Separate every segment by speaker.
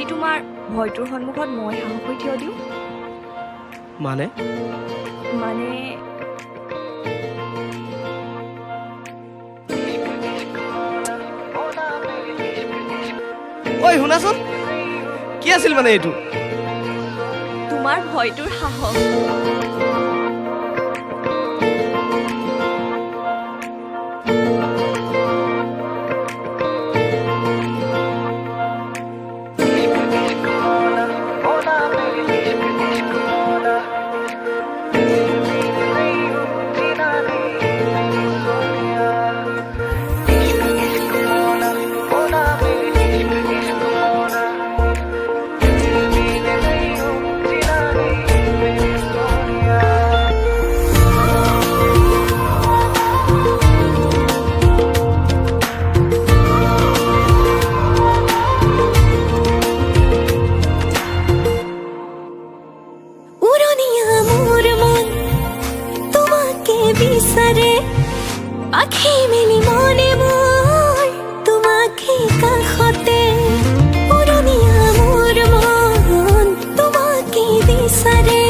Speaker 1: যদি তোমাৰ ভয়টোৰ সন্মুখত মই সাহস হৈ থিয় দিওঁ
Speaker 2: মানে
Speaker 1: মানে
Speaker 2: ঐ শুনাচোন কি আছিল মানে এইটো
Speaker 1: তোমাৰ ভয়টোৰ সাহস
Speaker 3: বিচাৰে আখি মেলি মনে মোৰ তোমাকে কাষতে উৰণীয়া মোৰ মন তোমাকে বিচাৰে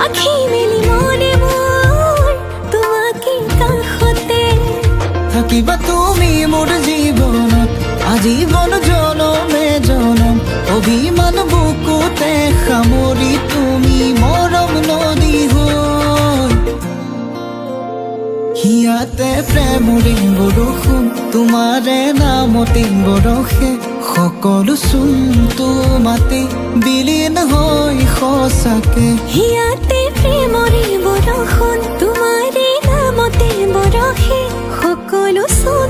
Speaker 3: আখি মেলি মনে মোৰ তোমাকে কাষতে
Speaker 4: থাকিবা তুমি মোৰ জীৱনত আজীৱন জনমে জনম অভিমান বুকুতে সামৰি তুমি মৰম নদী হৈ হিয়াতে প্ৰেমৰে বৰষুণ তোমাৰে নামতে বৰষে সকলো চোন তোমাতে বিলীন হৈ সঁচাকে
Speaker 3: হিয়াতে প্ৰেমৰে বৰষুণ তোমাৰে নামতে বৰষে সকলো চোন